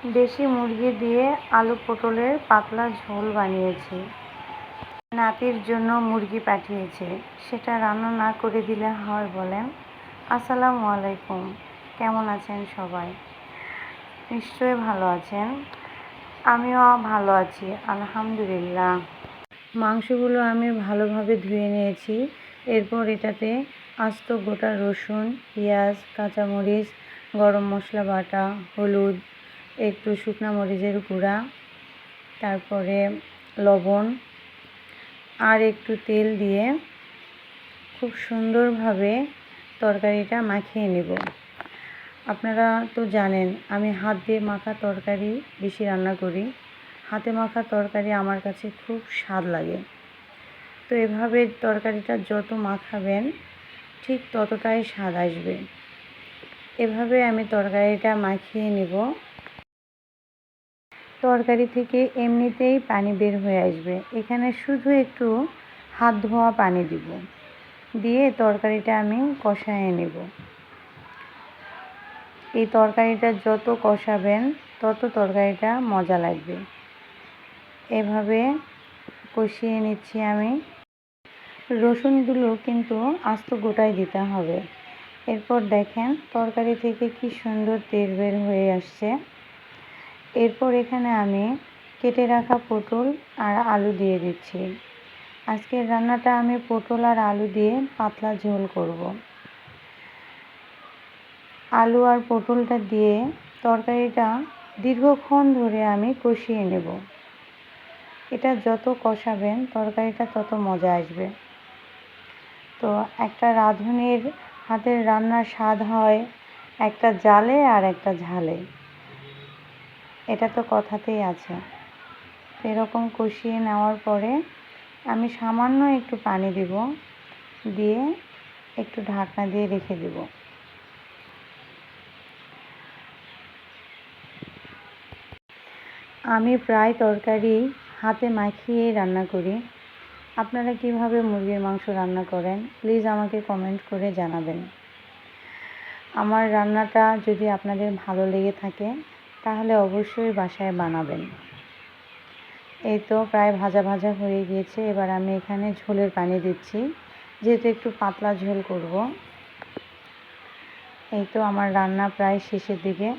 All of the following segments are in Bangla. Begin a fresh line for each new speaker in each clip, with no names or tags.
দেশি মুরগি দিয়ে আলু পটলের পাতলা ঝোল বানিয়েছি। নাতির জন্য মুরগি পাঠিয়েছে, সেটা রান্না না করে দিলে হয় বলেন? আসসালামু আলাইকুম, কেমন আছেন সবাই? নিশ্চয়ই ভালো আছেন। আমিও ভালো আছি, আলহামদুলিল্লাহ। মাংসগুলো আমি ভালোভাবে ধুয়ে নিয়েছি। এরপর এটাতে আস্ত গোটা রসুন, পেঁয়াজ, কাঁচামরিচ, গরম মশলা বাটা, হলুদ, একটু শুকনো মরিচের গুঁড়া, তারপরে লবণ আর একটু তেল দিয়ে খুব সুন্দরভাবে তরকারিটা মাখিয়ে নেব। আপনারা তো জানেন আমি হাত দিয়ে মাখা তরকারি বেশি রান্না করি। হাতে মাখা তরকারি আমার কাছে খুব স্বাদ লাগে। তো এভাবে তরকারিটা যত মাখাবেন ঠিক ততটাই স্বাদ আসবে। এভাবে আমি তরকারিটা মাখিয়ে নেব। তরকারি থেকে এমনিতেই পানি বের হয়ে আসবে, এখানে শুধু একটু হাত ধোয়া পানি দিব, দিয়ে তরকারিটা আমি কষায়ে নেব। এই তরকারিটা যত কষাবেন তত তরকারিটা মজা লাগবে। এভাবে কষিয়ে নিচ্ছি আমি। রসুনগুলো কিন্তু আস্ত গোটায় দিতে হবে। এরপর দেখেন তরকারি থেকে কি সুন্দর তেল বের হয়ে আসছে। এরপর এখানে আমি কেটে রাখা পটল আর আলু দিয়ে দিচ্ছি। আজকের রান্নাটা আমি পটল আর আলু দিয়ে পাতলা ঝোল করব। আলু আর পটলটা দিয়ে তরকারিটা দীর্ঘক্ষণ ধরে আমি কষিয়ে নেব। এটা যত কষাবেন তরকারিটা তত মজা আসবে। তো একটা রাঁধুনির হাতের রান্নার স্বাদ হয় একটা জালে আর একটা ঝালে, এটা তো কথাতেই আছে। এরকম কষিয়ে নেওয়ার পরে আমি সামান্য একটু পানি দিব, দিয়ে একটু ঢাকনা দিয়ে রেখে দেব। আমি প্রায় তরকারি হাতে মাখিয়ে রান্না করি। আপনারা কিভাবে মুরগির মাংস রান্না করেন প্লিজ আমাকে কমেন্ট করে জানাবেন। আমার রান্নাটা যদি আপনাদের ভালো লেগে থাকে তাহলে অবশ্যই বাসায় বানাবেন। এই তো প্রায় ভাজা ভাজা হয়ে গিয়েছে। এবার আমি এখানে ঝোলের পানি দিচ্ছি, যেহেতু একটু পাতলা ঝোল করব। এই তো আমার রান্না প্রায় শেষের দিকে,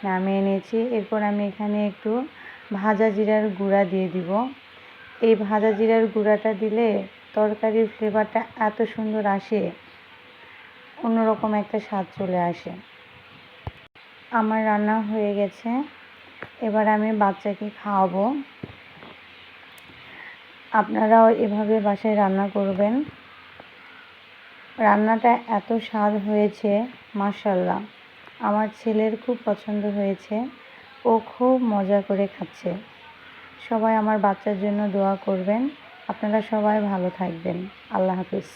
নামিয়ে নিয়েছি। এরপর আমি এখানে একটু ভাজা জিরার গুঁড়া দিয়ে দিব। এই ভাজা জিরার গুঁড়াটা দিলে তরকারির ফ্লেভারটা এত সুন্দর আসে, অন্যরকম একটা স্বাদ চলে আসে। আমার রান্না হয়ে গেছে, এবার আমি বাচ্চাকে খাওয়াবো। আপনারাও এভাবে বাসায় রান্না করবেন। রান্নাটা এত স্বাদ হয়েছে, মাশাআল্লাহ। আমার ছেলের খুব পছন্দ হয়েছে, ও খুব মজা করে খাচ্ছে। সবাই আমার বাচ্চার জন্য দোয়া করবেন। আপনারা সবাই ভালো থাকবেন। আল্লাহ হাফেজ।